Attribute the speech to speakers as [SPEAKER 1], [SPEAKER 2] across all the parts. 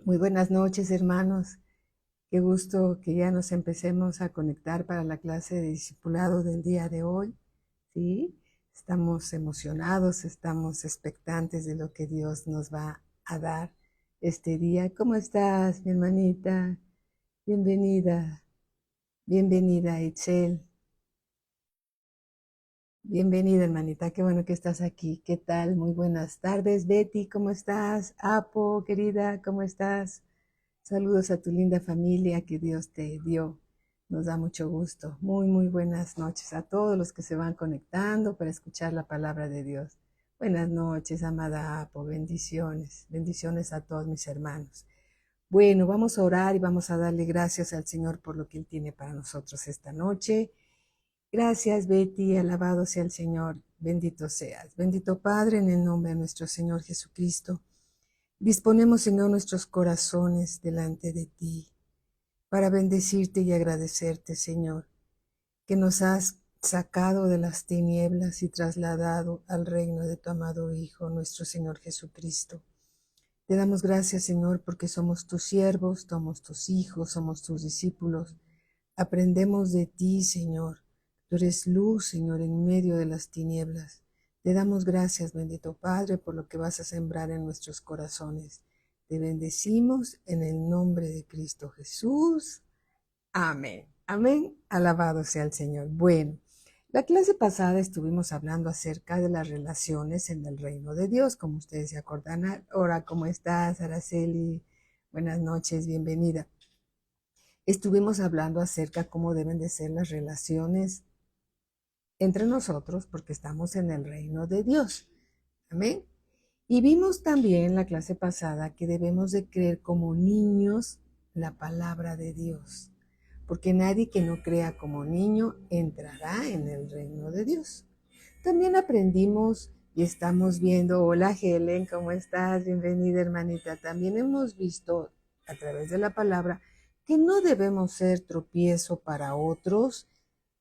[SPEAKER 1] Muy buenas noches, hermanos. Qué gusto que ya nos empecemos a conectar para la clase de discipulado del día de hoy. ¿Sí? Estamos emocionados, estamos expectantes de lo que Dios nos va a dar este día. ¿Cómo estás, mi hermanita? Bienvenida, bienvenida, Itzel. Bienvenida, hermanita. Qué bueno que estás aquí. ¿Qué tal? Muy buenas tardes. Betty, ¿cómo estás? Apo, querida, ¿cómo estás? Saludos a tu linda familia que Dios te dio. Nos da mucho gusto. Muy buenas noches a todos los que se van conectando para escuchar la palabra de Dios. Buenas noches, amada Apo. Bendiciones. Bendiciones a todos mis hermanos. Bueno, vamos a orar y vamos a darle gracias al Señor por lo que Él tiene para nosotros esta noche. Gracias, Betty. Alabado sea el Señor. Bendito seas. Bendito Padre, en el nombre de nuestro Señor Jesucristo. Disponemos, Señor, nuestros corazones delante de ti para bendecirte y agradecerte, Señor, que nos has sacado de las tinieblas y trasladado al reino de tu amado Hijo, nuestro Señor Jesucristo. Te damos gracias, Señor, porque somos tus siervos, somos tus hijos, somos tus discípulos. Aprendemos de ti, Señor. Tú eres luz, Señor, en medio de las tinieblas. Te damos gracias, bendito Padre, por lo que vas a sembrar en nuestros corazones. Te bendecimos en el nombre de Cristo Jesús. Amén. Amén. Alabado sea el Señor. Bueno, la clase pasada estuvimos hablando acerca de las relaciones en el reino de Dios, como ustedes se acordarán. Ahora, ¿cómo estás, Araceli? Buenas noches, bienvenida. Estuvimos hablando acerca de cómo deben de ser las relaciones entre nosotros, porque estamos en el reino de Dios. Amén. Y vimos también en la clase pasada que debemos de creer como niños la palabra de Dios, porque nadie que no crea como niño entrará en el reino de Dios. También aprendimos y estamos viendo, hola Helen, ¿cómo estás? Bienvenida, hermanita. También hemos visto a través de la palabra que no debemos ser tropiezo para otros,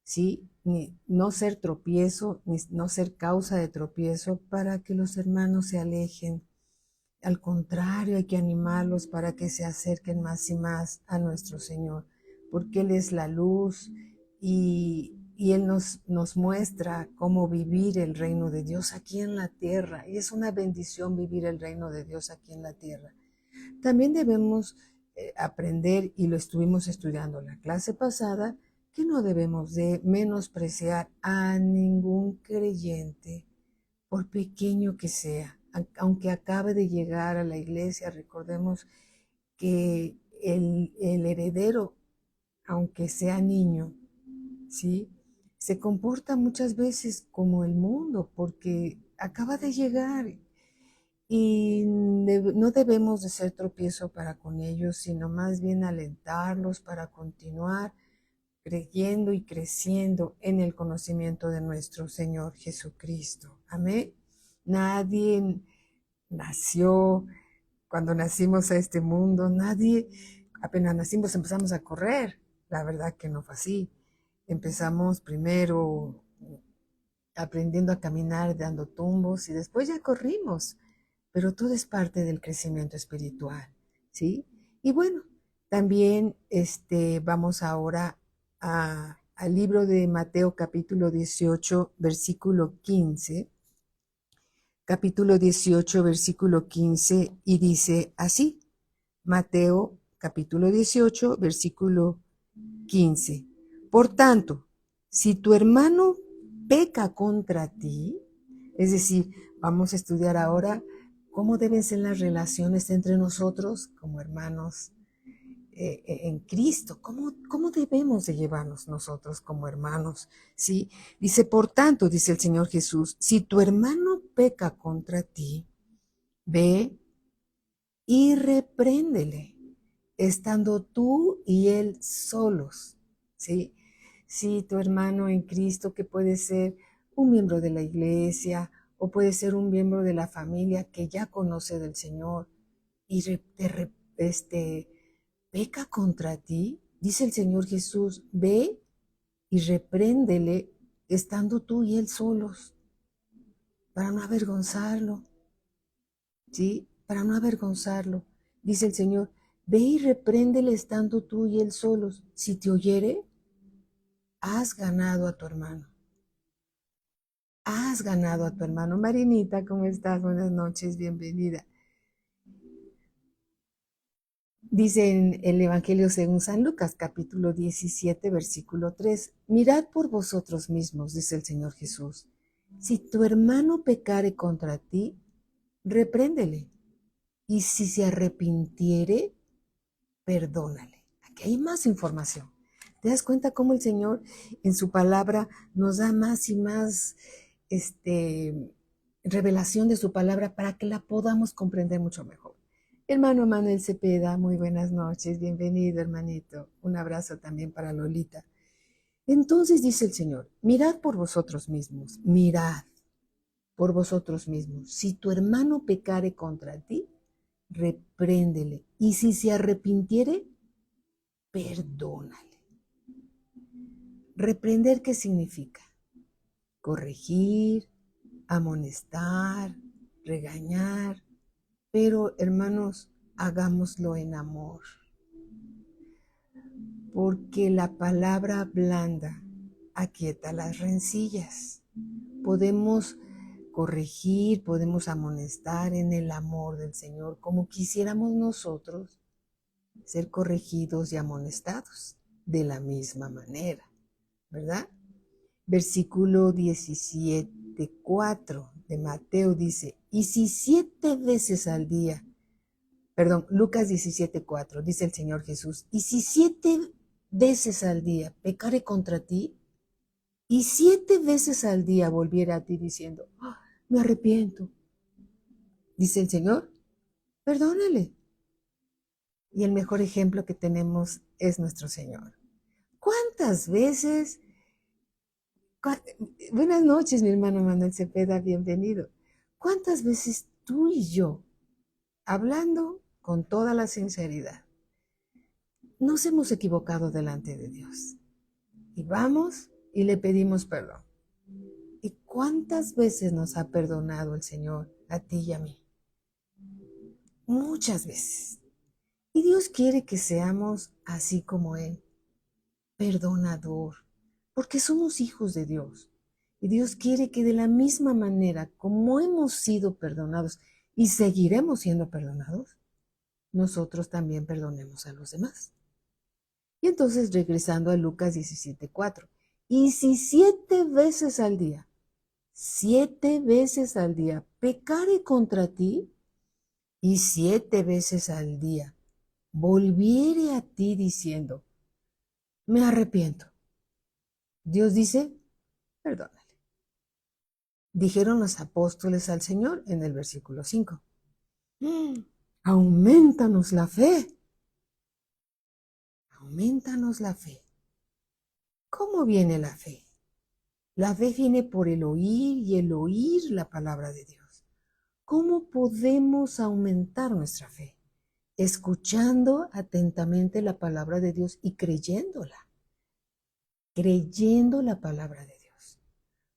[SPEAKER 1] ¿sí? Ni no ser tropiezo, ni no ser causa de tropiezo para que los hermanos se alejen. Al contrario, hay que animarlos para que se acerquen más y más a nuestro Señor, porque Él es la luz y Él nos muestra cómo vivir el reino de Dios aquí en la tierra. Y es una bendición vivir el reino de Dios aquí en la tierra. También debemos aprender, y lo estuvimos estudiando en la clase pasada, que no debemos de menospreciar a ningún creyente, por pequeño que sea. Aunque acabe de llegar a la iglesia, recordemos que el heredero, aunque sea niño, ¿sí? Se comporta muchas veces como el mundo, porque acaba de llegar y no debemos de ser tropiezo para con ellos, sino más bien alentarlos para continuar creyendo y creciendo en el conocimiento de nuestro Señor Jesucristo. Amén. Nadie nació, cuando nacimos a este mundo, nadie, apenas nacimos empezamos a correr. La verdad que no fue así. Empezamos primero aprendiendo a caminar, dando tumbos y después ya corrimos. Pero todo es parte del crecimiento espiritual, ¿sí? Y bueno, también vamos ahora al libro de Mateo capítulo 18, versículo 15. Capítulo 18, versículo 15, y dice así, Mateo capítulo 18, versículo 15. Por tanto, si tu hermano peca contra ti, es decir, vamos a estudiar ahora cómo deben ser las relaciones entre nosotros como hermanos en Cristo, cómo debemos de llevarnos nosotros como hermanos, ¿sí? Dice, por tanto, dice el Señor Jesús, si tu hermano peca contra ti, ve y repréndele, estando tú y él solos, ¿sí? Si tu hermano en Cristo, que puede ser un miembro de la iglesia o puede ser un miembro de la familia que ya conoce del Señor y peca contra ti, dice el Señor Jesús, ve y repréndele estando tú y él solos, para no avergonzarlo, ¿sí? Para no avergonzarlo. Dice el Señor, ve y repréndele estando tú y él solos. Si te oyere, has ganado a tu hermano. Has ganado a tu hermano. Marinita, ¿cómo estás? Buenas noches, bienvenida. Dice en el Evangelio según San Lucas, capítulo 17, versículo 3, mirad por vosotros mismos, dice el Señor Jesús. Si tu hermano pecare contra ti, repréndele. Y si se arrepintiere, perdónale. Aquí hay más información. ¿Te das cuenta cómo el Señor en su palabra nos da más y más revelación de su palabra para que la podamos comprender mucho mejor? Hermano Manuel Cepeda, muy buenas noches, bienvenido hermanito. Un abrazo también para Lolita. Entonces dice el Señor, mirad por vosotros mismos, mirad por vosotros mismos. Si tu hermano pecare contra ti, repréndele. Y si se arrepintiere, perdónale. Reprender, ¿qué significa? Corregir, amonestar, regañar. Pero, hermanos, hagámoslo en amor. Porque la palabra blanda aquieta las rencillas. Podemos corregir, podemos amonestar en el amor del Señor, como quisiéramos nosotros ser corregidos y amonestados de la misma manera, ¿verdad? Versículo 17:4 de Mateo dice, y si 7 veces al día, Lucas 17:4, dice el Señor Jesús, y si 7 veces al día pecare contra ti, y 7 veces al día volviera a ti diciendo, me arrepiento, dice el Señor, perdónale. Y el mejor ejemplo que tenemos es nuestro Señor. ¿Cuántas veces? Buenas noches, mi hermano Manuel Cepeda, bienvenido. ¿Cuántas veces tú y yo, hablando con toda la sinceridad, nos hemos equivocado delante de Dios? Y vamos y le pedimos perdón. ¿Y cuántas veces nos ha perdonado el Señor a ti y a mí? Muchas veces. Y Dios quiere que seamos así como Él, perdonador, porque somos hijos de Dios. Y Dios quiere que de la misma manera como hemos sido perdonados y seguiremos siendo perdonados, nosotros también perdonemos a los demás. Y entonces regresando a Lucas 17:4, y si 7 veces al día, 7 veces al día pecare contra ti, y 7 veces al día volviere a ti diciendo, me arrepiento. Dios dice, perdónale. Dijeron los apóstoles al Señor en el versículo 5. Aumentanos la fe. Aumentanos la fe. ¿Cómo viene la fe? La fe viene por el oír y el oír la palabra de Dios. ¿Cómo podemos aumentar nuestra fe? Escuchando atentamente la palabra de Dios y creyéndola. Creyendo la palabra de Dios.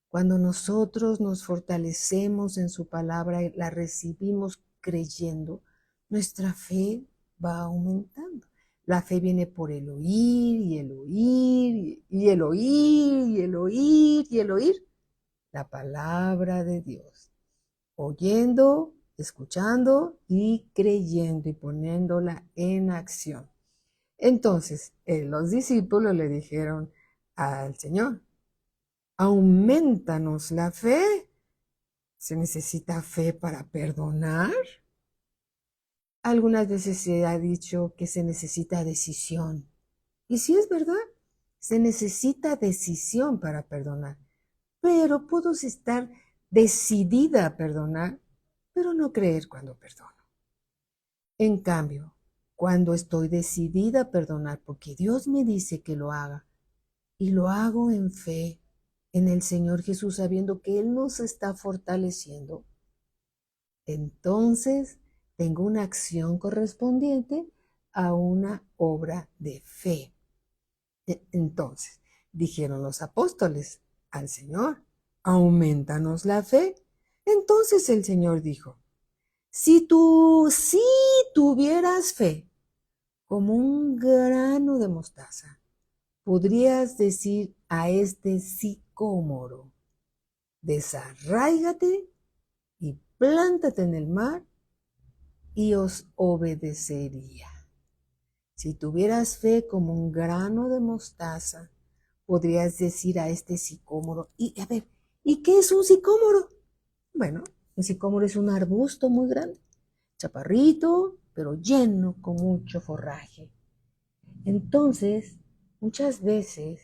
[SPEAKER 1] Cuando nosotros nos fortalecemos en su palabra y la recibimos creyendo, nuestra fe va aumentando. La fe viene por el oír y el oír y el oír y el oír y el oír la palabra de Dios. Oyendo, escuchando y creyendo y poniéndola en acción. Entonces, los discípulos le dijeron al Señor, aumentanos la fe. ¿Se necesita fe para perdonar? Algunas veces se ha dicho que se necesita decisión. Y sí es verdad, se necesita decisión para perdonar. Pero puedo estar decidida a perdonar, pero no creer cuando perdono. En cambio, cuando estoy decidida a perdonar porque Dios me dice que lo haga, y lo hago en fe en el Señor Jesús, sabiendo que Él nos está fortaleciendo, entonces tengo una acción correspondiente a una obra de fe. Entonces, dijeron los apóstoles al Señor, aumentanos la fe. Entonces el Señor dijo, Si tuvieras fe como un grano de mostaza, podrías decir a este sicómoro, desarráigate y plántate en el mar, y os obedecería. Si tuvieras fe como un grano de mostaza, podrías decir a este sicómoro, y a ver, ¿y qué es un sicómoro? Bueno, un sicómoro es un arbusto muy grande, chaparrito, pero lleno con mucho forraje. Entonces, muchas veces,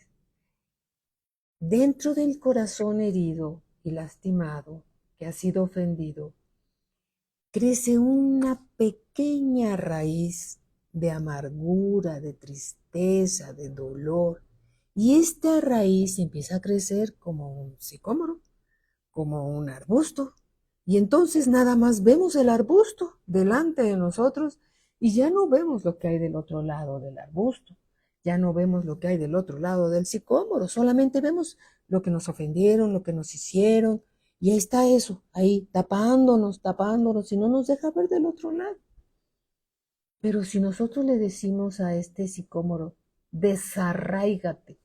[SPEAKER 1] dentro del corazón herido y lastimado, que ha sido ofendido, crece una pequeña raíz de amargura, de tristeza, de dolor. Y esta raíz empieza a crecer como un sicómoro, como un arbusto. Y entonces nada más vemos el arbusto delante de nosotros y ya no vemos lo que hay del otro lado del arbusto. Ya no vemos lo que hay del otro lado del sicómoro. Solamente vemos lo que nos ofendieron, lo que nos hicieron. Y ahí está eso, ahí tapándonos y no nos deja ver del otro lado. Pero si nosotros le decimos a este sicómoro, desarráigate,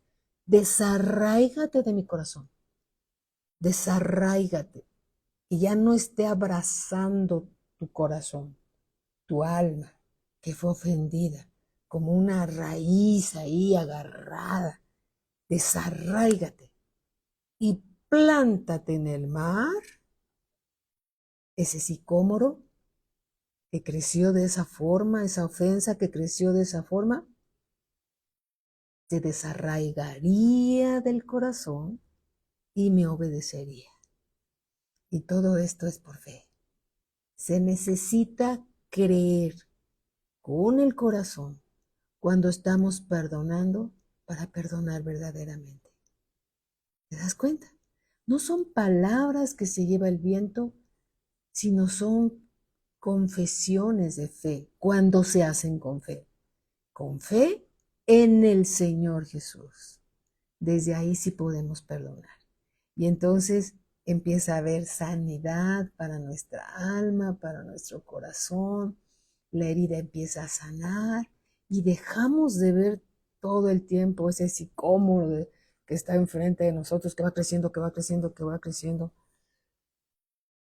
[SPEAKER 1] desarráigate de mi corazón, desarráigate, que ya no esté abrazando tu corazón, tu alma, que fue ofendida, como una raíz ahí agarrada. Desarráigate y plántate en el mar. Ese sicómoro que creció de esa forma, esa ofensa que creció de esa forma, se desarraigaría del corazón y me obedecería. Y todo esto es por fe. Se necesita creer con el corazón cuando estamos perdonando para perdonar verdaderamente. ¿Te das cuenta? No son palabras que se lleva el viento, sino son confesiones de fe cuando se hacen con fe en el Señor Jesús. Desde ahí sí podemos perdonar. Y entonces empieza a haber sanidad para nuestra alma, para nuestro corazón. La herida empieza a sanar y dejamos de ver todo el tiempo ese sicómoro que está enfrente de nosotros, que va creciendo, que va creciendo, que va creciendo.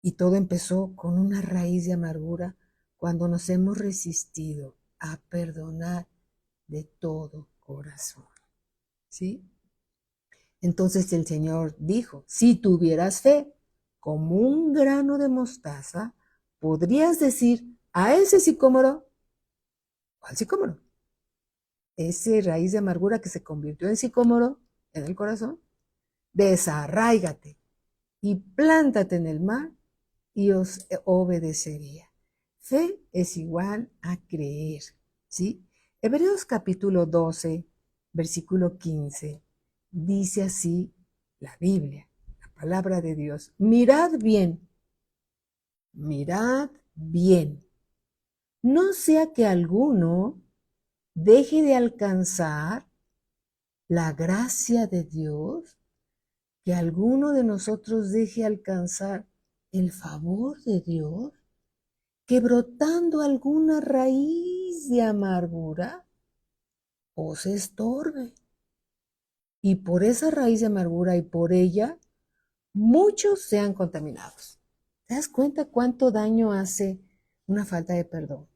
[SPEAKER 1] Y todo empezó con una raíz de amargura cuando nos hemos resistido a perdonar de todo corazón. ¿Sí? Entonces el Señor dijo, si tuvieras fe como un grano de mostaza, podrías decir a ese sicómoro, ¿cuál sicómoro? Ese raíz de amargura que se convirtió en sicómoro en el corazón, desarráigate y plántate en el mar y os obedecería. Fe es igual a creer, ¿sí? Hebreos capítulo 12, versículo 15, dice así la Biblia, la palabra de Dios. Mirad bien, no sea que alguno deje de alcanzar la gracia de Dios, que alguno de nosotros deje alcanzar el favor de Dios, que brotando alguna raíz de amargura os estorbe. Y por esa raíz de amargura y por ella, muchos sean contaminados. ¿Te das cuenta cuánto daño hace una falta de perdón?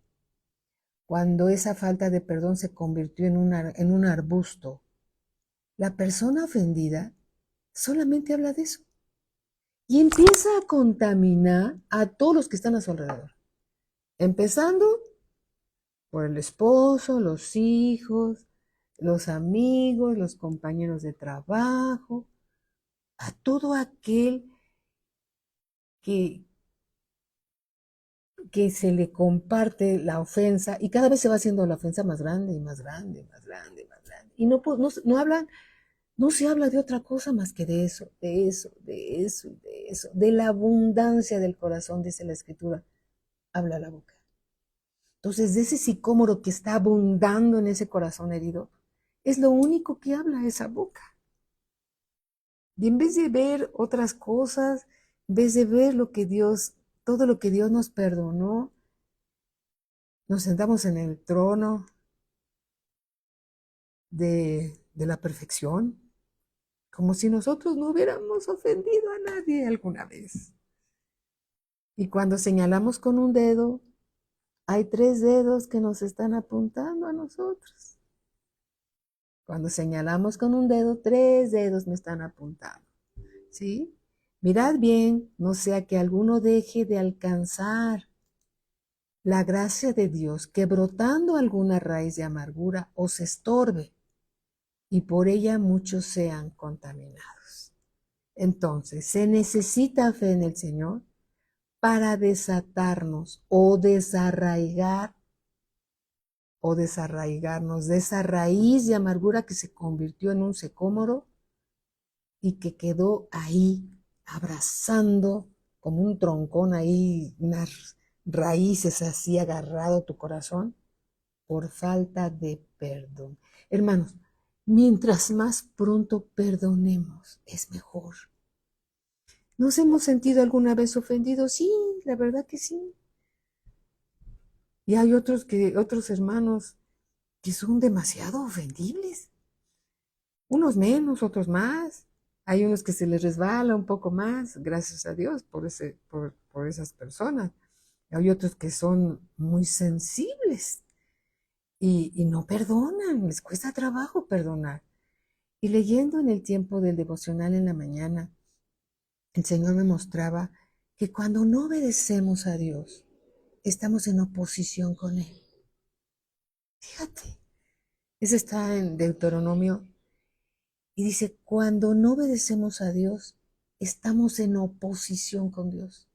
[SPEAKER 1] Cuando esa falta de perdón se convirtió en un arbusto, la persona ofendida solamente habla de eso y empieza a contaminar a todos los que están a su alrededor, empezando por el esposo, los hijos, los amigos, los compañeros de trabajo, a todo aquel que, que se le comparte la ofensa y cada vez se va haciendo la ofensa más grande y más grande, más grande, más grande. Y no se habla de otra cosa más que de eso, de eso, de eso, de eso, de la abundancia del corazón, dice la Escritura, habla la boca. Entonces, de ese sicómoro que está abundando en ese corazón herido, es lo único que habla esa boca. Y en vez de ver otras cosas, en vez de ver lo que Dios todo lo que Dios nos perdonó, nos sentamos en el trono de la perfección, como si nosotros no hubiéramos ofendido a nadie alguna vez. Y cuando señalamos con un dedo, hay 3 dedos que nos están apuntando a nosotros. Cuando señalamos con un dedo, 3 dedos me están apuntando. ¿Sí? Mirad bien, no sea que alguno deje de alcanzar la gracia de Dios, que brotando alguna raíz de amargura os estorbe y por ella muchos sean contaminados. Entonces, se necesita fe en el Señor para desatarnos o desarraigarnos de esa raíz de amargura que se convirtió en un sicómoro y que quedó ahí abrazando como un troncón ahí, unas raíces así agarrado tu corazón por falta de perdón. Hermanos, mientras más pronto perdonemos, es mejor. ¿Nos hemos sentido alguna vez ofendidos? Sí, la verdad que sí. Y hay otros hermanos que son demasiado ofendibles. Unos menos, otros más. Hay unos que se les resbala un poco más, gracias a Dios por esas personas. Hay otros que son muy sensibles y no perdonan, les cuesta trabajo perdonar. Y leyendo en el tiempo del devocional en la mañana, el Señor me mostraba que cuando no obedecemos a Dios, estamos en oposición con Él. Fíjate, eso está en Deuteronomio y dice, cuando no obedecemos a Dios, estamos en oposición con Dios.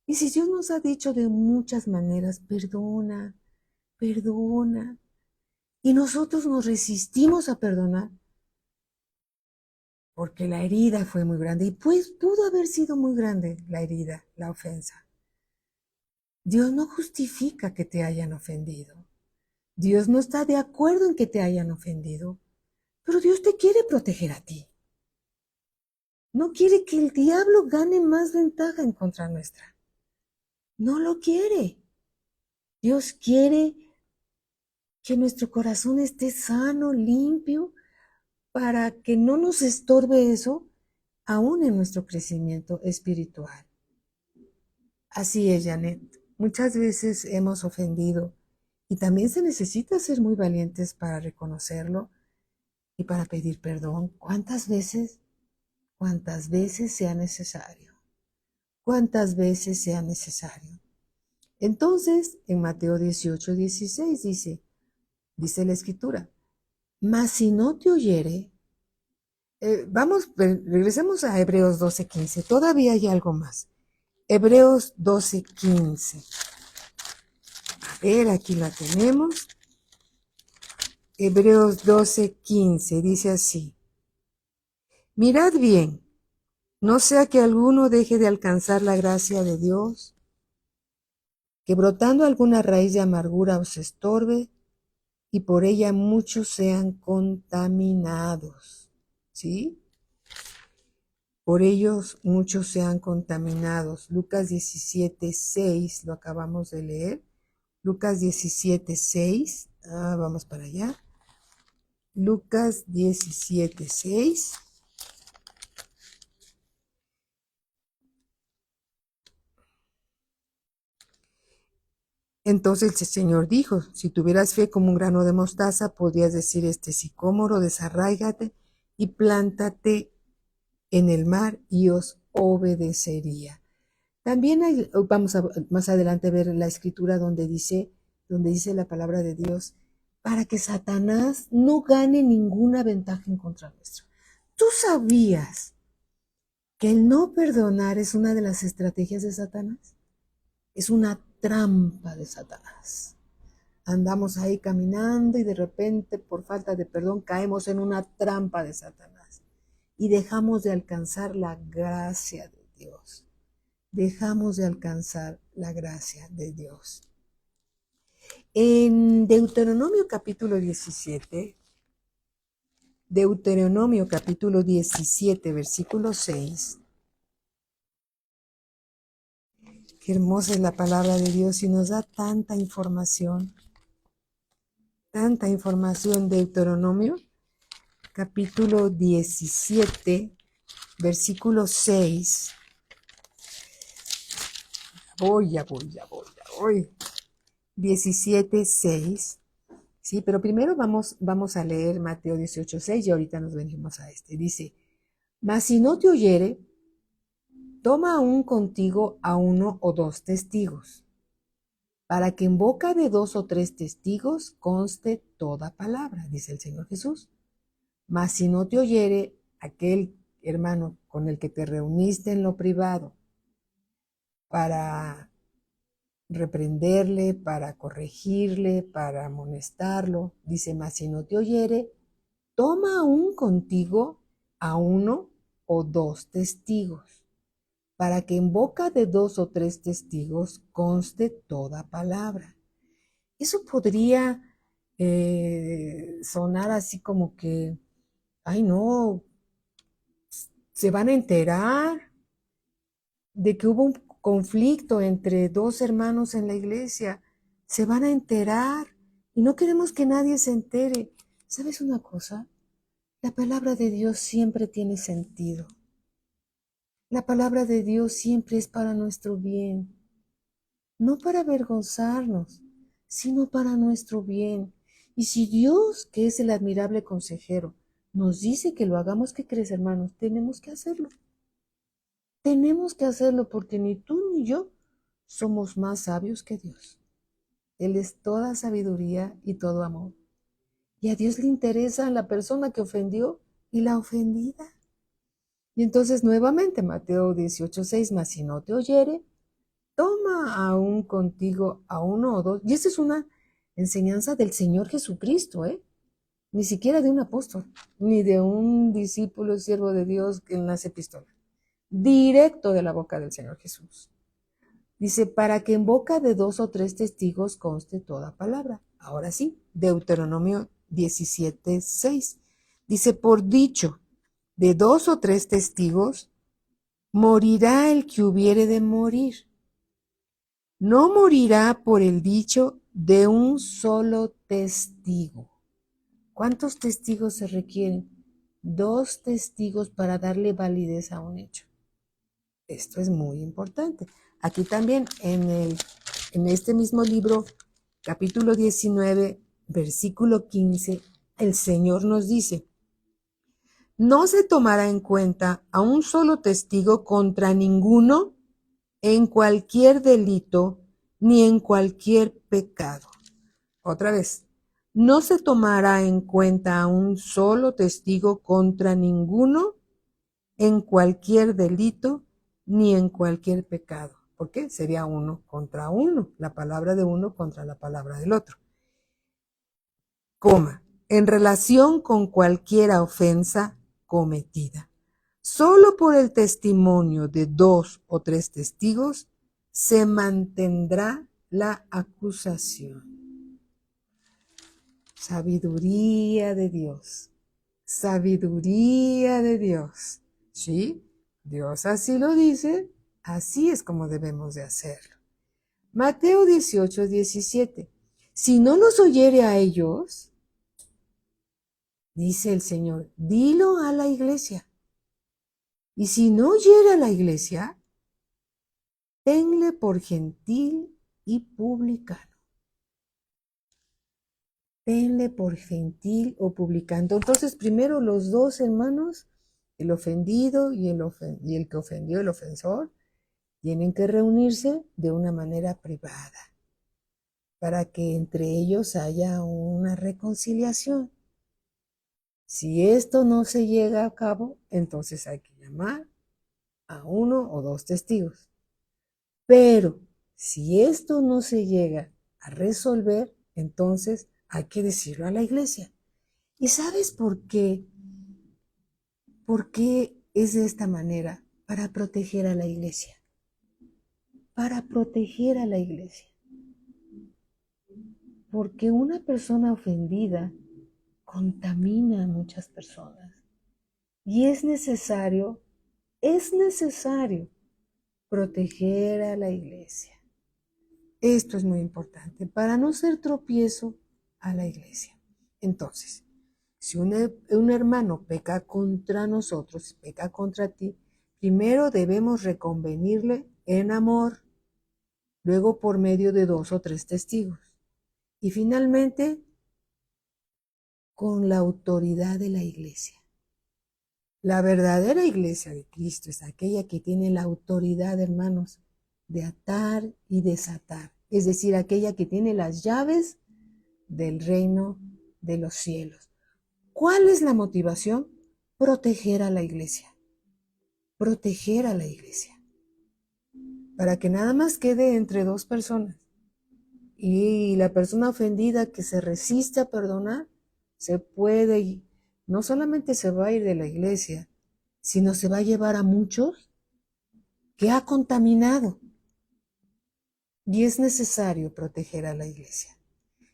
[SPEAKER 1] Y si Dios nos ha dicho de muchas maneras, perdona, perdona, y nosotros nos resistimos a perdonar, porque la herida fue muy grande, y pues pudo haber sido muy grande la herida, la ofensa. Dios no justifica que te hayan ofendido. Dios no está de acuerdo en que te hayan ofendido, pero Dios te quiere proteger a ti. No quiere que el diablo gane más ventaja en contra nuestra. No lo quiere. Dios quiere que nuestro corazón esté sano, limpio, para que no nos estorbe eso, aún en nuestro crecimiento espiritual. Así es, Janet. Muchas veces hemos ofendido y también se necesita ser muy valientes para reconocerlo y para pedir perdón. ¿Cuántas veces? Cuántas veces sea necesario. Cuántas veces sea necesario. Entonces, en Mateo 18:16 dice la Escritura, mas si no te oyere, regresemos a Hebreos 12:15, todavía hay algo más. Hebreos 12:15. A ver, aquí la tenemos. Hebreos 12:15 dice así, mirad bien, no sea que alguno deje de alcanzar la gracia de Dios, que brotando alguna raíz de amargura os estorbe y por ella muchos sean contaminados. ¿Sí? Por ellos muchos sean contaminados. Lucas 17:6, lo acabamos de leer. Lucas 17:6, vamos para allá. Lucas 17:6. Entonces el Señor dijo, si tuvieras fe como un grano de mostaza, podrías decir este sicómoro, desarráigate y plántate en el mar y os obedecería. También vamos a más adelante ver la escritura donde dice la palabra de Dios, para que Satanás no gane ninguna ventaja en contra nuestro. ¿Tú sabías que el no perdonar es una de las estrategias de Satanás? Es una trampa de Satanás. Andamos ahí caminando y de repente por falta de perdón caemos en una trampa de Satanás y dejamos de alcanzar la gracia de Dios. Dejamos de alcanzar la gracia de Dios. En Deuteronomio capítulo 17, versículo 6, Qué hermosa es la palabra de Dios y nos da tanta información. Deuteronomio, capítulo 17, versículo 6. Voy. 17, 6. Sí, pero primero vamos a leer Mateo 18, 6 y ahorita nos venimos a este. Dice, mas si no te oyere, toma aún contigo a 1 o 2 testigos, para que en boca de 2 o 3 testigos conste toda palabra, dice el Señor Jesús. Mas si no te oyere aquel hermano con el que te reuniste en lo privado para reprenderle, para corregirle, para amonestarlo, dice, mas si no te oyere, toma aún contigo a 1 o 2 testigos, para que en boca de 2 o 3 testigos conste toda palabra. Eso podría sonar así como que, ay no, se van a enterar de que hubo un conflicto entre 2 hermanos en la iglesia, se van a enterar y no queremos que nadie se entere. ¿Sabes una cosa? La palabra de Dios siempre tiene sentido. La palabra de Dios siempre es para nuestro bien, no para avergonzarnos, sino para nuestro bien. Y si Dios, que es el admirable consejero, nos dice que lo hagamos, ¿qué crees, hermanos? Tenemos que hacerlo. Tenemos que hacerlo porque ni tú ni yo somos más sabios que Dios. Él es toda sabiduría y todo amor. Y a Dios le interesa la persona que ofendió y la ofendida. Y entonces nuevamente Mateo 18:6, mas si no te oyere, toma aún contigo a 1 o 2. Y esta es una enseñanza del Señor Jesucristo, ni siquiera de un apóstol, ni de un discípulo, siervo de Dios en las epístolas. Directo de la boca del Señor Jesús. Dice, para que en boca de 2 o 3 testigos conste toda palabra. Ahora sí, Deuteronomio 17:6. Dice, por dicho de 2 o 3 testigos, morirá el que hubiere de morir. No morirá por el dicho de un solo testigo. ¿Cuántos testigos se requieren? 2 testigos para darle validez a un hecho. Esto es muy importante. Aquí también en este mismo libro, capítulo 19, versículo 15, el Señor nos dice, no se tomará en cuenta a un solo testigo contra ninguno en cualquier delito ni en cualquier pecado. Otra vez, no se tomará en cuenta a un solo testigo contra ninguno en cualquier delito ni en cualquier pecado. ¿Por qué? Sería 1 contra 1, la palabra de uno contra la palabra del otro. Coma, en relación con cualquiera ofensa cometida. Solo por el testimonio de 2 o 3 testigos se mantendrá la acusación. Sabiduría de Dios. Sabiduría de Dios. ¿Sí? Dios así lo dice, así es como debemos de hacerlo. Mateo 18:17. Si no los oyere a ellos, dice el Señor, dilo a la iglesia. Y si no oyere a la iglesia, tenle por gentil y publicano. Tenle por gentil o publicano. Entonces, primero los 2 hermanos, el ofendido y el que ofendió, el ofensor, tienen que reunirse de una manera privada para que entre ellos haya una reconciliación. Si esto no se llega a cabo, entonces hay que llamar a 1 o 2 testigos. Pero si esto no se llega a resolver, entonces hay que decirlo a la iglesia. ¿Y sabes por qué? ¿Por qué es de esta manera? Para proteger a la iglesia. Para proteger a la iglesia. Porque una persona ofendida contamina a muchas personas. Y es necesario proteger a la iglesia. Esto es muy importante para no ser tropiezo a la iglesia. Entonces, si un hermano peca contra nosotros, peca contra ti, primero debemos reconvenirle en amor, luego por medio de 2 o 3 testigos y finalmente con la autoridad de la iglesia. La verdadera iglesia de Cristo es aquella que tiene la autoridad, hermanos, de atar y desatar, es decir, aquella que tiene las llaves del reino de los cielos. ¿Cuál es la motivación? Proteger a la iglesia. Proteger a la iglesia. Para que nada más quede entre 2 personas. Y la persona ofendida que se resiste a perdonar, se puede ir. No solamente se va a ir de la iglesia, sino se va a llevar a muchos que ha contaminado. Y es necesario proteger a la iglesia.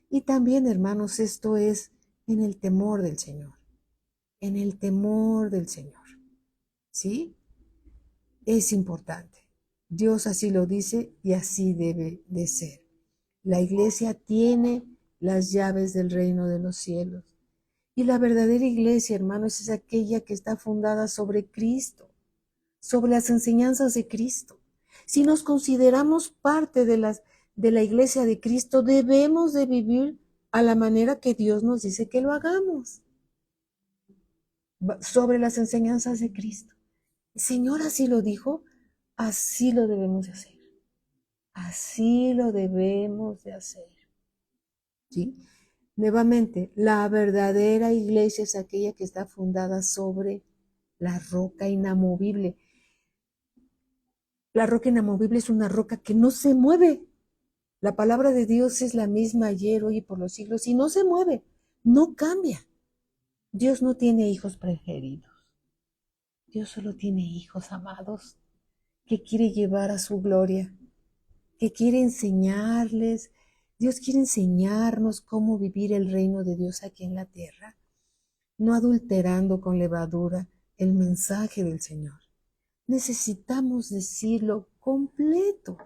[SPEAKER 1] Y también, hermanos, esto es en el temor del Señor. En el temor del Señor. ¿Sí? Es importante. Dios así lo dice y así debe de ser. La iglesia tiene las llaves del reino de los cielos. Y la verdadera iglesia, hermanos, es aquella que está fundada sobre Cristo, sobre las enseñanzas de Cristo. Si nos consideramos parte de la iglesia de Cristo, debemos de vivir a la manera que Dios nos dice que lo hagamos, sobre las enseñanzas de Cristo. El Señor así lo dijo, así lo debemos de hacer. Así lo debemos de hacer. ¿Sí? Nuevamente, la verdadera iglesia es aquella que está fundada sobre la roca inamovible. La roca inamovible es una roca que no se mueve. La palabra de Dios es la misma ayer, hoy y por los siglos y no se mueve, no cambia. Dios no tiene hijos preferidos. Dios solo tiene hijos amados que quiere llevar a su gloria, que quiere enseñarles. Dios quiere enseñarnos cómo vivir el reino de Dios aquí en la tierra, no adulterando con levadura el mensaje del Señor. Necesitamos decirlo completo.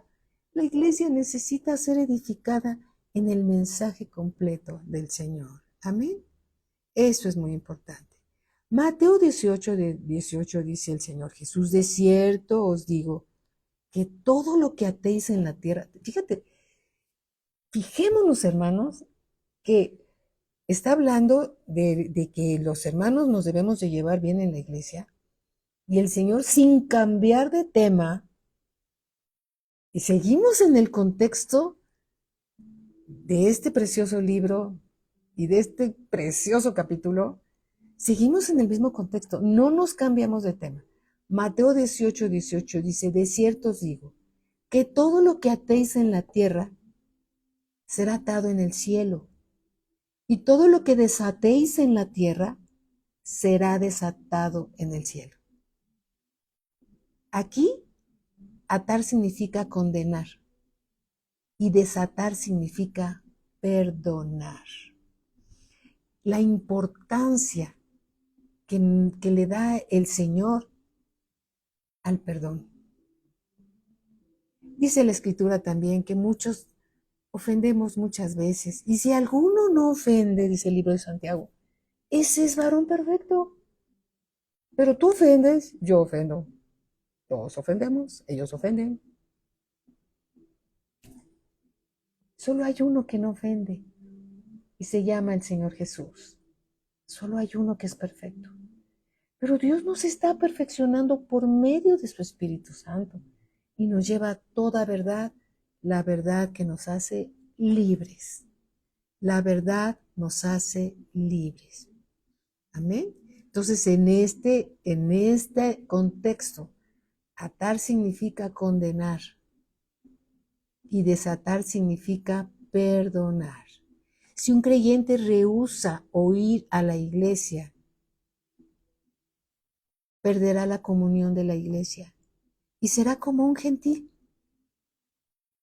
[SPEAKER 1] La iglesia necesita ser edificada en el mensaje completo del Señor. Amén. Eso es muy importante. Mateo 18, 18 dice el Señor Jesús: de cierto os digo que todo lo que atéis en la tierra, fíjate, fijémonos, hermanos, que está hablando de que los hermanos nos debemos de llevar bien en la iglesia, y el Señor, sin cambiar de tema, y seguimos en el contexto de este precioso libro y de este precioso capítulo, seguimos en el mismo contexto, no nos cambiamos de tema. Mateo 18, 18 dice: de cierto os digo, que todo lo que atéis en la tierra será atado en el cielo, y todo lo que desatéis en la tierra será desatado en el cielo. Aquí, atar significa condenar y desatar significa perdonar. La importancia que le da el Señor al perdón. Dice la Escritura también que muchos ofendemos muchas veces, y si alguno no ofende, dice el libro de Santiago, ese es varón perfecto. Pero tú ofendes, yo ofendo. Todos ofendemos, ellos ofenden. Solo hay uno que no ofende y se llama el Señor Jesús. Solo hay uno que es perfecto. Pero Dios nos está perfeccionando por medio de su Espíritu Santo y nos lleva a toda verdad, la verdad que nos hace libres. La verdad nos hace libres. Amén. Entonces, en este contexto, atar significa condenar y desatar significa perdonar. Si un creyente rehúsa oír a la iglesia, perderá la comunión de la iglesia y será como un gentil,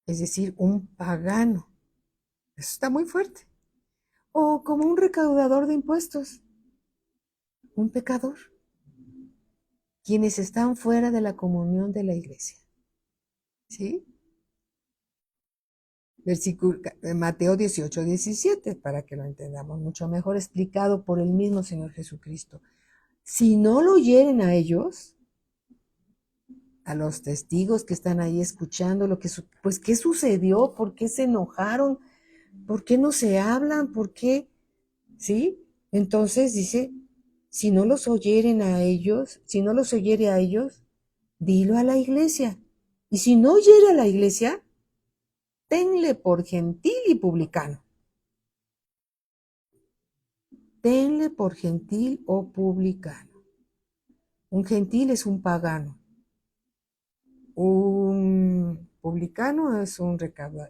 [SPEAKER 1] es decir, un pagano. Eso está muy fuerte. O como un recaudador de impuestos, un pecador. Quienes están fuera de la comunión de la iglesia. ¿sí? Versículo, Mateo 18:17, para que lo entendamos mucho mejor, explicado por el mismo Señor Jesucristo. Si no lo oyeren a ellos, a los testigos que están ahí escuchando lo que, pues, ¿qué sucedió? ¿Por qué se enojaron? ¿Por qué no se hablan? ¿Por qué? ¿Sí? Entonces dice, si no los oyeren a ellos, si no los oyere a ellos, dilo a la iglesia. Y si no oyere a la iglesia, tenle por gentil y publicano. Tenle por gentil o publicano. Un gentil es un pagano. Un publicano es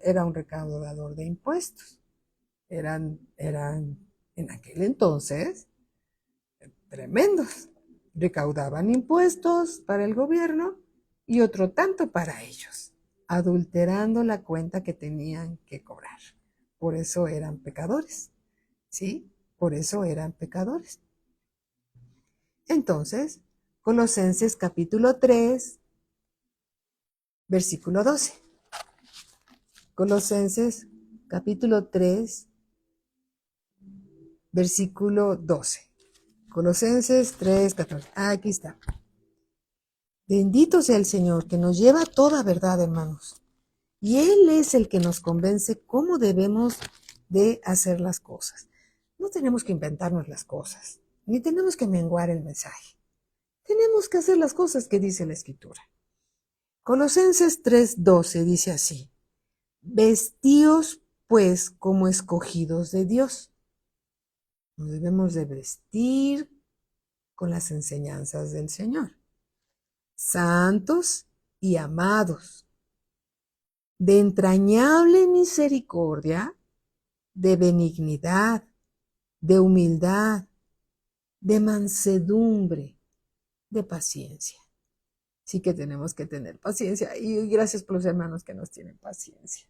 [SPEAKER 1] era un recaudador de impuestos. Eran en aquel entonces tremendos. Recaudaban impuestos para el gobierno y otro tanto para ellos, adulterando la cuenta que tenían que cobrar. Por eso eran pecadores, ¿sí? Por eso eran pecadores. Entonces, Colosenses capítulo 3, versículo 12. Colosenses capítulo 3, versículo 12. Colosenses 3, 14. Aquí está. Bendito sea el Señor que nos lleva a toda verdad, hermanos. Y Él es el que nos convence cómo debemos de hacer las cosas. No tenemos que inventarnos las cosas, ni tenemos que menguar el mensaje. Tenemos que hacer las cosas que dice la Escritura. Colosenses 3:12 dice así: vestíos pues como escogidos de Dios. Nos debemos de vestir con las enseñanzas del Señor. Santos y amados, de entrañable misericordia, de benignidad, de humildad, de mansedumbre, de paciencia. Sí que tenemos que tener paciencia y gracias por los hermanos que nos tienen paciencia.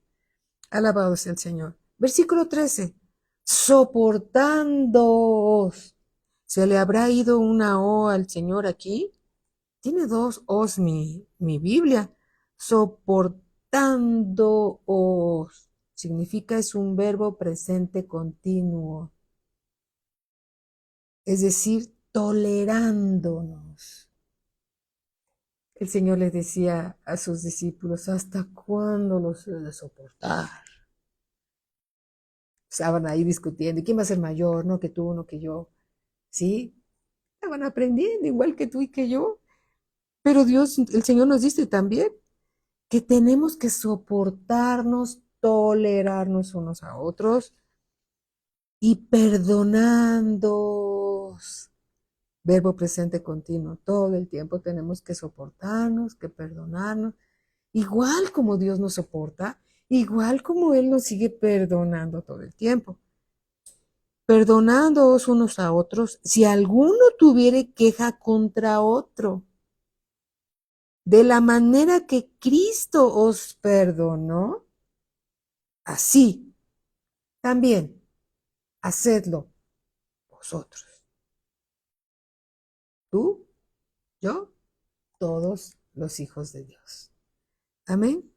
[SPEAKER 1] Alabado sea el Señor. Versículo 13. Soportándoos. ¿Se le habrá ido una O al Señor aquí? Tiene dos O's mi Biblia. Soportándoos. Significa es un verbo presente continuo. Es decir, tolerándonos. El Señor les decía a sus discípulos, ¿hasta cuándo los he de soportar? Estaban ahí discutiendo, ¿y quién va a ser mayor? No que tú, no que yo. ¿Sí? Estaban aprendiendo igual que tú y que yo. Pero Dios, el Señor nos dice también que tenemos que soportarnos, tolerarnos unos a otros y perdonando. Verbo presente continuo. Todo el tiempo tenemos que soportarnos, que perdonarnos. Igual como Dios nos soporta, igual como Él nos sigue perdonando todo el tiempo. Perdonándoos unos a otros, si alguno tuviere queja contra otro, de la manera que Cristo os perdonó, así también hacedlo vosotros. Tú, yo, todos los hijos de Dios. Amén.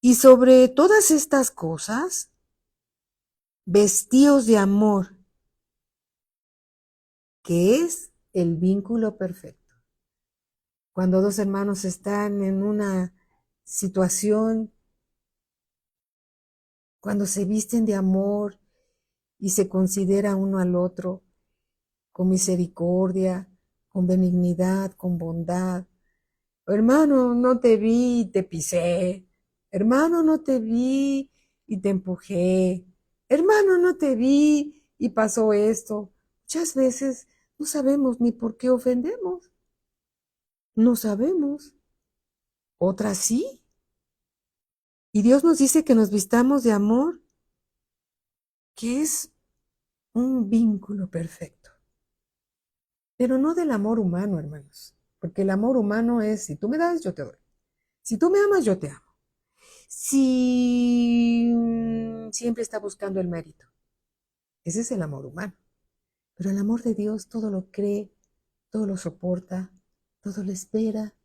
[SPEAKER 1] Y sobre todas estas cosas, vestíos de amor, que es el vínculo perfecto. Cuando dos hermanos están en una situación, cuando se visten de amor y se considera uno al otro con misericordia, con benignidad, con bondad. Hermano, no te vi y te pisé. Hermano, no te vi y te empujé. Hermano, no te vi y pasó esto. Muchas veces no sabemos ni por qué ofendemos. No sabemos. Otras sí. Y Dios nos dice que nos vistamos de amor, que es un vínculo perfecto. Pero no del amor humano, hermanos. Porque el amor humano es, si tú me das, yo te doy. Si tú me amas, yo te amo. Si siempre está buscando el mérito. Ese es el amor humano. Pero el amor de Dios todo lo cree, todo lo soporta, todo lo espera,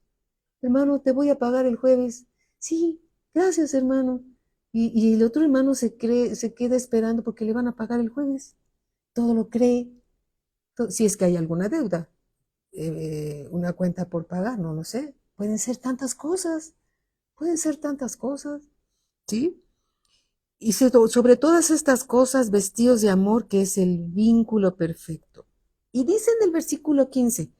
[SPEAKER 1] hermano, te voy a pagar el jueves. Sí, gracias, hermano. Y el otro hermano se queda esperando porque le van a pagar el jueves. Todo lo cree. Si es que hay alguna deuda, una cuenta por pagar, no lo sé. Pueden ser tantas cosas, ¿sí? Y sobre todas estas cosas, vestidos de amor, que es el vínculo perfecto. Y dice en el versículo 15,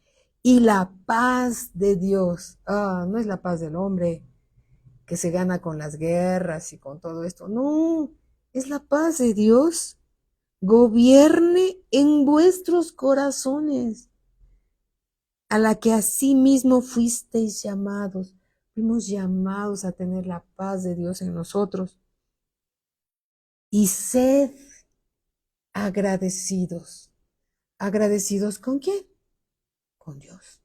[SPEAKER 1] y la paz de Dios, no es la paz del hombre que se gana con las guerras y con todo esto, no, es la paz de Dios, gobierne en vuestros corazones, a la que asimismo fuisteis llamados. Fuimos llamados a tener la paz de Dios en nosotros. Y sed agradecidos. ¿Agradecidos con quién? Con Dios.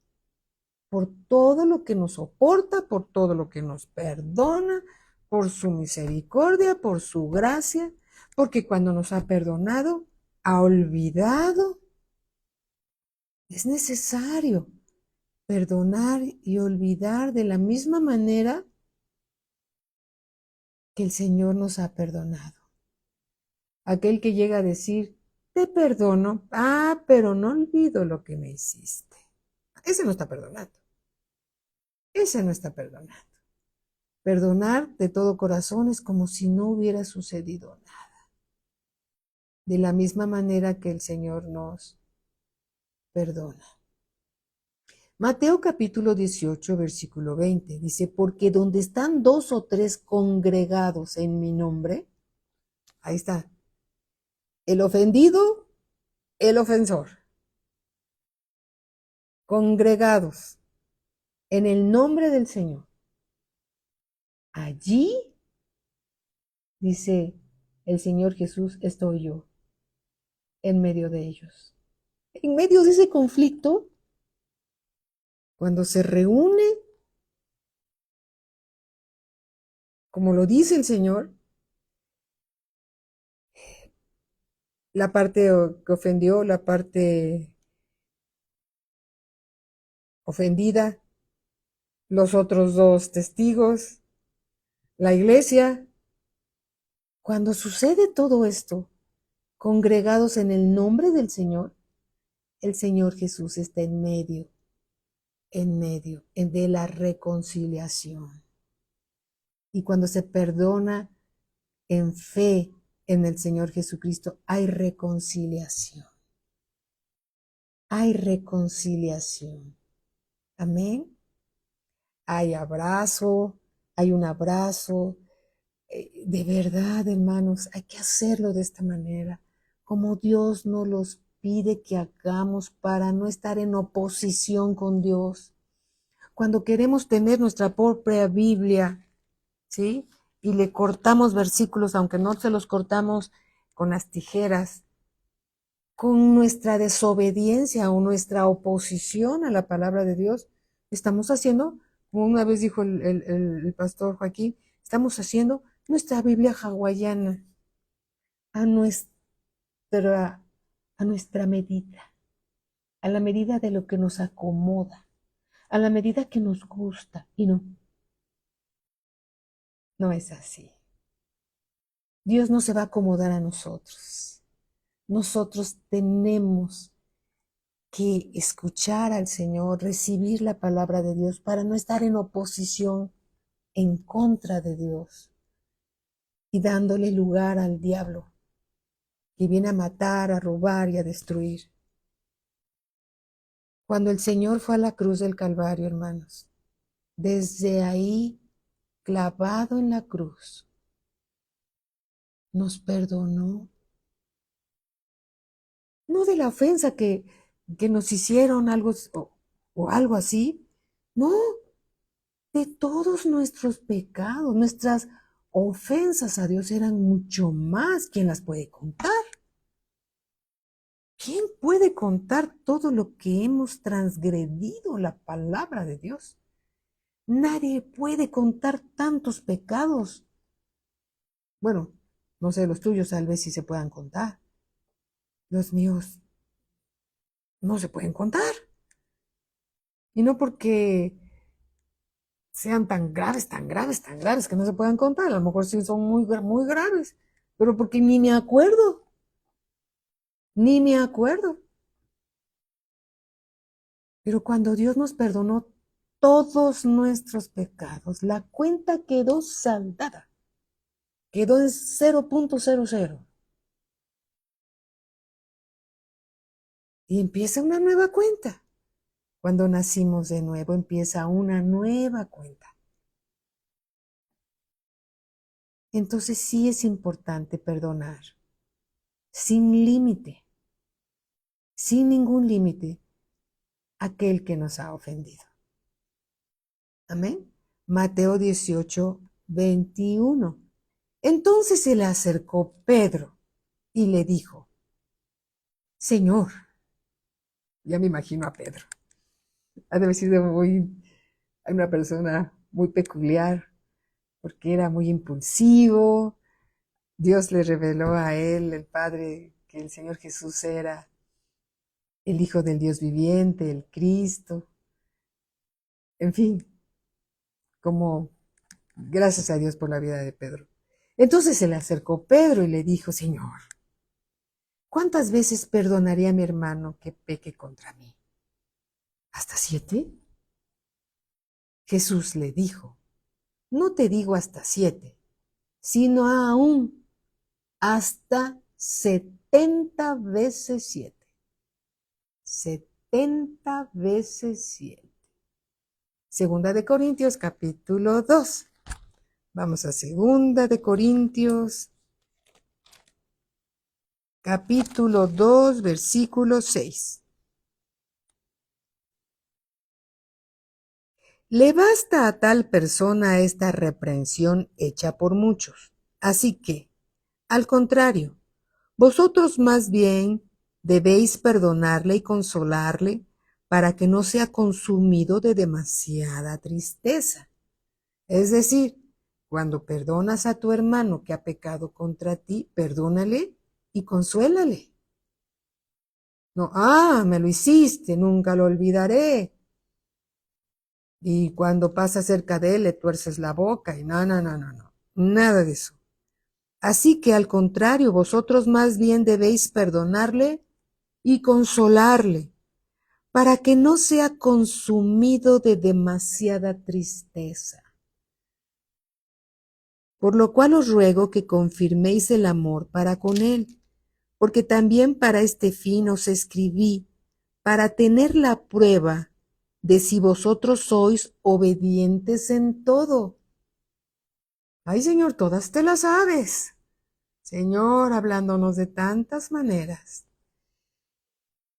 [SPEAKER 1] Por todo lo que nos soporta, por todo lo que nos perdona, por su misericordia, por su gracia, porque cuando nos ha perdonado, ha olvidado. Es necesario perdonar y olvidar de la misma manera que el Señor nos ha perdonado. Aquel que llega a decir, te perdono, pero no olvido lo que me hiciste. Ese no está perdonando. Ese no está perdonando. Perdonar de todo corazón es como si no hubiera sucedido nada. De la misma manera que el Señor nos perdona. Mateo capítulo 18, versículo 20 dice, porque donde están dos o tres congregados en mi nombre, ahí está, el ofendido, el ofensor, congregados en el nombre del Señor. Allí, dice el Señor Jesús, estoy yo, en medio de ellos. En medio de ese conflicto, cuando se reúne, como lo dice el Señor, la parte que ofendió, la parte ofendida, los otros dos testigos, la iglesia. Cuando sucede todo esto, congregados en el nombre del Señor, el Señor Jesús está en medio de la reconciliación. Y cuando se perdona en fe en el Señor Jesucristo, hay reconciliación. Hay reconciliación. Amén. Hay abrazo, hay un abrazo. De verdad, hermanos, hay que hacerlo de esta manera, como Dios nos los pide que hagamos para no estar en oposición con Dios. Cuando queremos tener nuestra propia Biblia, ¿sí? Y le cortamos versículos, aunque no se los cortamos con las tijeras, con nuestra desobediencia o nuestra oposición a la palabra de Dios, estamos haciendo, como una vez dijo el pastor Joaquín, estamos haciendo nuestra Biblia hawaiana a a nuestra medida, a la medida de lo que nos acomoda, a la medida que nos gusta. Y no, no es así. Dios no se va a acomodar a nosotros. Nosotros tenemos que escuchar al Señor, recibir la palabra de Dios para no estar en oposición, en contra de Dios y dándole lugar al diablo que viene a matar, a robar y a destruir. Cuando el Señor fue a la cruz del Calvario, hermanos, desde ahí, clavado en la cruz, nos perdonó, no de la ofensa que nos hicieron algo o algo así, no, de todos nuestros pecados, nuestras ofensas a Dios eran mucho más. ¿Quién las puede contar? ¿Quién puede contar todo lo que hemos transgredido la palabra de Dios? Nadie puede contar tantos pecados. Bueno, no sé, los tuyos tal vez sí se puedan contar. Los míos no se pueden contar. Y no porque sean tan graves, tan graves, tan graves que no se puedan contar. A lo mejor sí son muy, muy graves, pero porque ni me acuerdo, ni me acuerdo. Pero cuando Dios nos perdonó todos nuestros pecados, la cuenta quedó saldada, quedó en 0.00 y empieza una nueva cuenta. Cuando nacimos de nuevo, empieza una nueva cuenta. Entonces sí es importante perdonar, sin límite, sin ningún límite, aquel que nos ha ofendido. Amén. Mateo 18:21. Entonces se le acercó Pedro y le dijo, Señor, ya me imagino a Pedro, ha de haber sido una persona muy peculiar, porque era muy impulsivo. Dios le reveló a él, el Padre, que el Señor Jesús era el Hijo del Dios viviente, el Cristo. En fin, como gracias a Dios por la vida de Pedro. Entonces se le acercó Pedro y le dijo, Señor, ¿cuántas veces perdonaré a mi hermano que peque contra mí? ¿Hasta 7? Jesús le dijo, no te digo hasta 7, sino aún hasta 70 veces 7. 70 veces 7. Segunda de Corintios, capítulo 2. Vamos a Segunda de Corintios, capítulo 2, versículo 6. Le basta a tal persona esta reprensión hecha por muchos. Así que, al contrario, vosotros más bien debéis perdonarle y consolarle para que no sea consumido de demasiada tristeza. Es decir, cuando perdonas a tu hermano que ha pecado contra ti, perdónale y consuélale. No, me lo hiciste, nunca lo olvidaré. Y cuando pasa cerca de él le tuerces la boca y no, nada de eso. Así que al contrario, vosotros más bien debéis perdonarle y consolarle, para que no sea consumido de demasiada tristeza. Por lo cual os ruego que confirméis el amor para con él, porque también para este fin os escribí, para tener la prueba de si vosotros sois obedientes en todo. Ay, Señor, todas te las sabes. Señor, hablándonos de tantas maneras.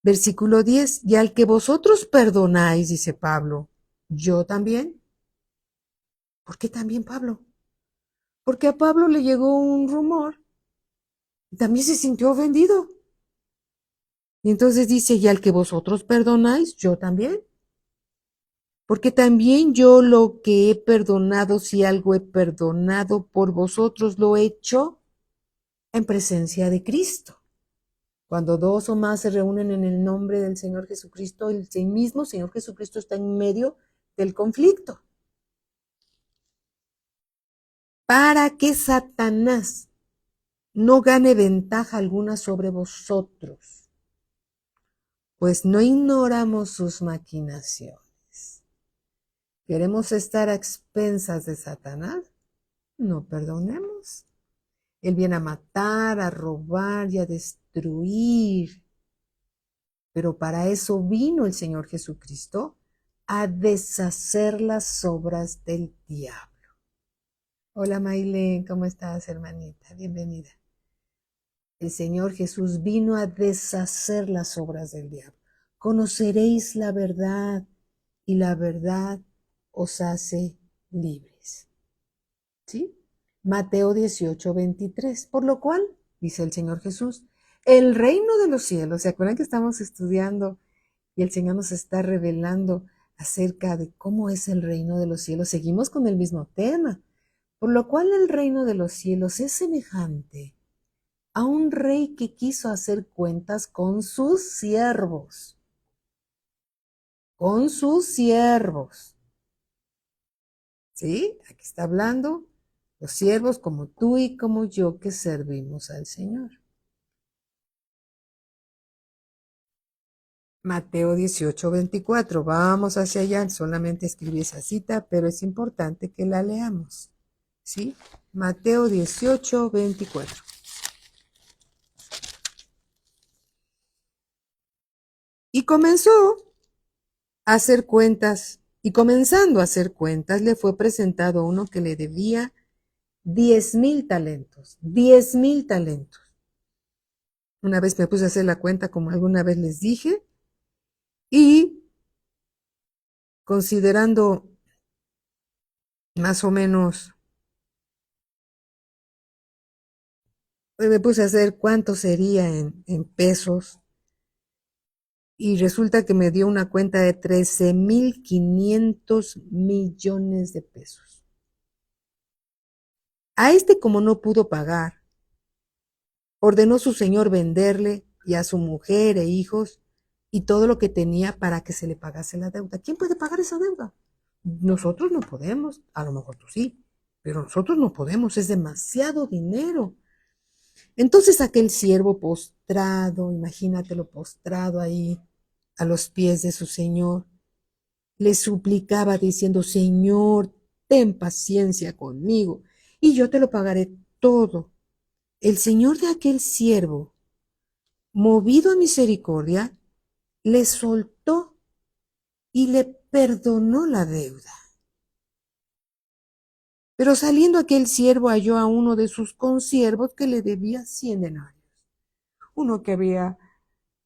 [SPEAKER 1] Versículo 10. Y al que vosotros perdonáis, dice Pablo, yo también. ¿Por qué también Pablo? Porque a Pablo le llegó un rumor y también se sintió ofendido. Y entonces dice, y al que vosotros perdonáis, yo también. Porque también yo lo que he perdonado, si algo he perdonado por vosotros, lo he hecho en presencia de Cristo. Cuando dos o más se reúnen en el nombre del Señor Jesucristo, el mismo Señor Jesucristo está en medio del conflicto. Para que Satanás no gane ventaja alguna sobre vosotros, pues no ignoramos sus maquinaciones. ¿Queremos estar a expensas de Satanás? No perdonemos. Él viene a matar, a robar y a destruir. Pero para eso vino el Señor Jesucristo, a deshacer las obras del diablo. Hola Maylene, ¿cómo estás, hermanita? Bienvenida. El Señor Jesús vino a deshacer las obras del diablo. Conoceréis la verdad y la verdad os hace libres. ¿Sí? Mateo 18:23. Por lo cual, dice el Señor Jesús, el reino de los cielos, ¿se acuerdan que estamos estudiando y el Señor nos está revelando acerca de cómo es el reino de los cielos? Seguimos con el mismo tema. Por lo cual el reino de los cielos es semejante a un rey que quiso hacer cuentas con sus siervos. Con sus siervos. ¿Sí? Aquí está hablando los siervos como tú y como yo que servimos al Señor. Mateo 18:24. Vamos hacia allá. Solamente escribí esa cita, pero es importante que la leamos. ¿Sí? Mateo 18:24. Y comenzó a hacer cuentas, y comenzando a hacer cuentas, le fue presentado uno que le debía 10,000 talentos. 10,000 talentos. Una vez me puse a hacer la cuenta, como alguna vez les dije, y considerando más o menos, me puse a hacer cuánto sería en pesos, y resulta que me dio una cuenta de 13,500 millones de pesos. A este, como no pudo pagar, ordenó su señor venderle y a su mujer e hijos y todo lo que tenía para que se le pagase la deuda. ¿Quién puede pagar esa deuda? Nosotros no podemos, a lo mejor tú sí, pero nosotros no podemos, es demasiado dinero. Entonces aquel siervo postrado, imagínatelo postrado ahí a los pies de su señor, le suplicaba diciendo: Señor, ten paciencia conmigo y yo te lo pagaré todo. El señor de aquel siervo, movido a misericordia, le soltó y le perdonó la deuda. Pero saliendo aquel siervo halló a uno de sus consiervos que le debía 100 denarios. Uno que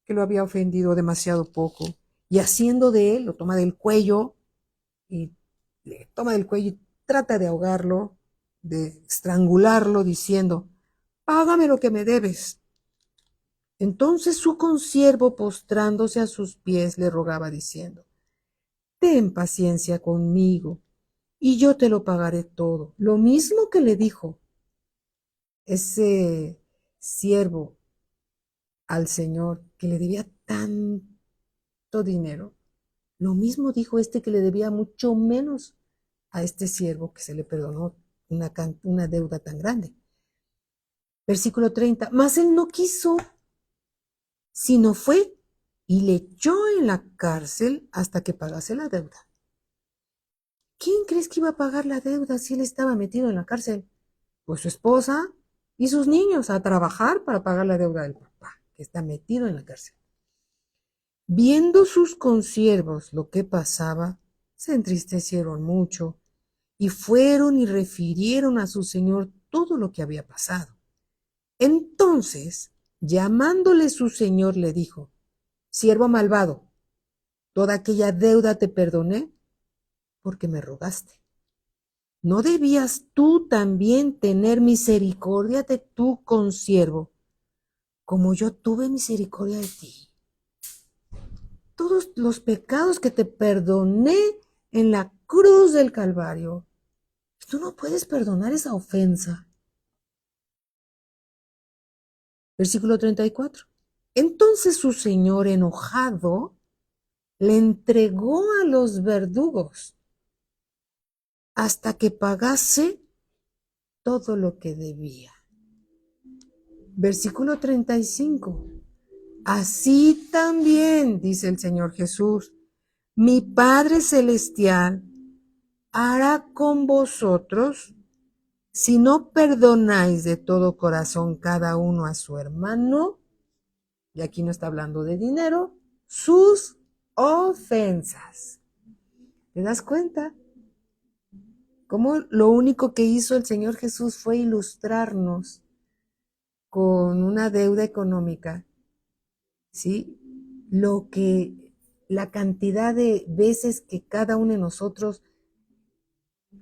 [SPEAKER 1] lo había ofendido demasiado poco, y haciendo de él, lo toma del cuello y le toma del cuello y trata de ahogarlo, de estrangularlo, diciendo: págame lo que me debes. Entonces su consiervo, postrándose a sus pies, le rogaba diciendo: ten paciencia conmigo y yo te lo pagaré todo. Lo mismo que le dijo ese siervo al Señor que le debía tanto dinero, lo mismo dijo este que le debía mucho menos a este siervo que se le perdonó una deuda tan grande. Versículo 30. Mas él no quiso, sino fue y le echó en la cárcel hasta que pagase la deuda. ¿Quién crees que iba a pagar la deuda si él estaba metido en la cárcel? Pues su esposa y sus niños, a trabajar para pagar la deuda del papá, que está metido en la cárcel. Viendo sus consiervos lo que pasaba, se entristecieron mucho y fueron y refirieron a su señor todo lo que había pasado. Entonces, llamándole su señor, le dijo: siervo malvado, toda aquella deuda te perdoné porque me rogaste. ¿No debías tú también tener misericordia de tu consiervo, como yo tuve misericordia de ti? Todos los pecados que te perdoné en la cruz del Calvario, tú no puedes perdonar esa ofensa. Versículo 34. Entonces su señor, enojado, le entregó a los verdugos hasta que pagase todo lo que debía. Versículo 35. Así también, dice el Señor Jesús, mi Padre Celestial hará con vosotros si no perdonáis de todo corazón cada uno a su hermano, y aquí no está hablando de dinero, sus ofensas. ¿Te das cuenta? Cómo lo único que hizo el Señor Jesús fue ilustrarnos con una deuda económica, ¿sí? La cantidad de veces que cada uno de nosotros,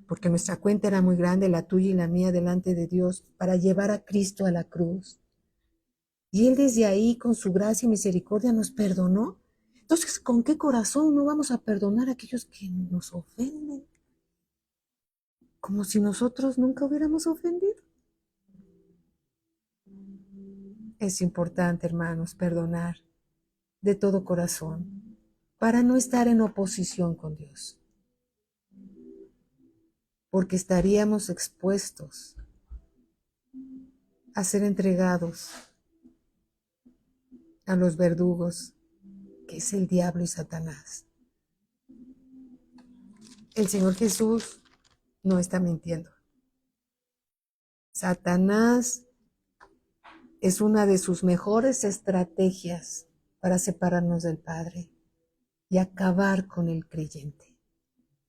[SPEAKER 1] porque nuestra cuenta era muy grande, la tuya y la mía, delante de Dios, para llevar a Cristo a la cruz. Y Él desde ahí, con su gracia y misericordia, nos perdonó. Entonces, ¿con qué corazón no vamos a perdonar a aquellos que nos ofenden? Como si nosotros nunca hubiéramos ofendido. Es importante, hermanos, perdonar de todo corazón para no estar en oposición con Dios. porque estaríamos expuestos a ser entregados a los verdugos, que es el diablo y Satanás. El Señor Jesús no está mintiendo. Satanás es una de sus mejores estrategias para separarnos del Padre y acabar con el creyente,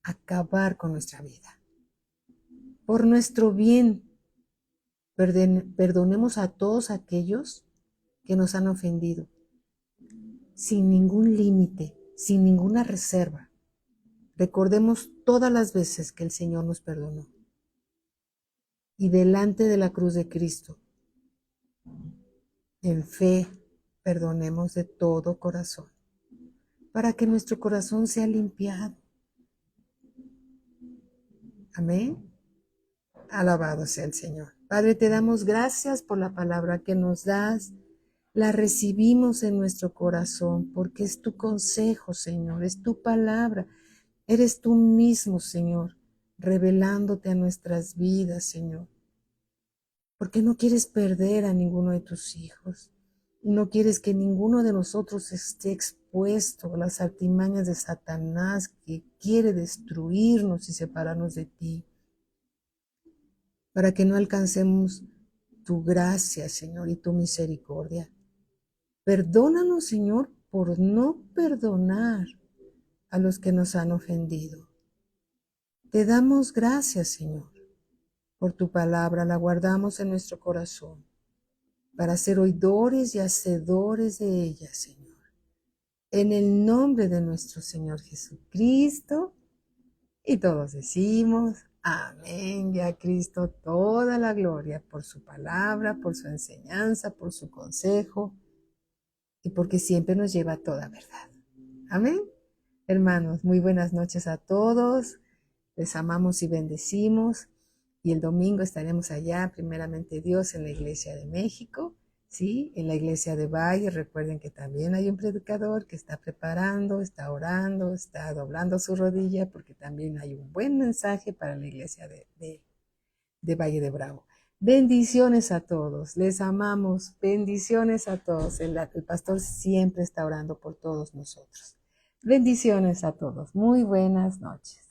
[SPEAKER 1] acabar con nuestra vida. Por nuestro bien, perdonemos a todos aquellos que nos han ofendido, sin ningún límite, sin ninguna reserva. Recordemos todas las veces que el Señor nos perdonó. Y delante de la cruz de Cristo, en fe, perdonemos de todo corazón, para que nuestro corazón sea limpiado. Amén. Alabado sea el Señor. Padre, te damos gracias por la palabra que nos das. La recibimos en nuestro corazón porque es tu consejo, Señor, es tu palabra. Eres tú mismo, Señor, revelándote a nuestras vidas, Señor. Porque no quieres perder a ninguno de tus hijos. Y no quieres que ninguno de nosotros esté expuesto a las artimañas de Satanás que quiere destruirnos y separarnos de ti. Para que no alcancemos tu gracia, Señor, y tu misericordia. Perdónanos, Señor, por no perdonar a los que nos han ofendido. Te damos gracias, Señor, por tu palabra. La guardamos en nuestro corazón para ser oidores y hacedores de ella, Señor. En el nombre de nuestro Señor Jesucristo. Y todos decimos, amén, y a Cristo toda la gloria por su palabra, por su enseñanza, por su consejo y porque siempre nos lleva a toda verdad. Amén. Hermanos, muy buenas noches a todos. Les amamos y bendecimos. Y el domingo estaremos allá, primeramente Dios, en la Iglesia de México. Sí, en la Iglesia de Valle. Recuerden que también hay un predicador que está preparando, está orando, está doblando su rodilla, porque también hay un buen mensaje para la Iglesia de Valle de Bravo. Bendiciones a todos, les amamos, bendiciones a todos. El pastor siempre está orando por todos nosotros. Bendiciones a todos, muy buenas noches.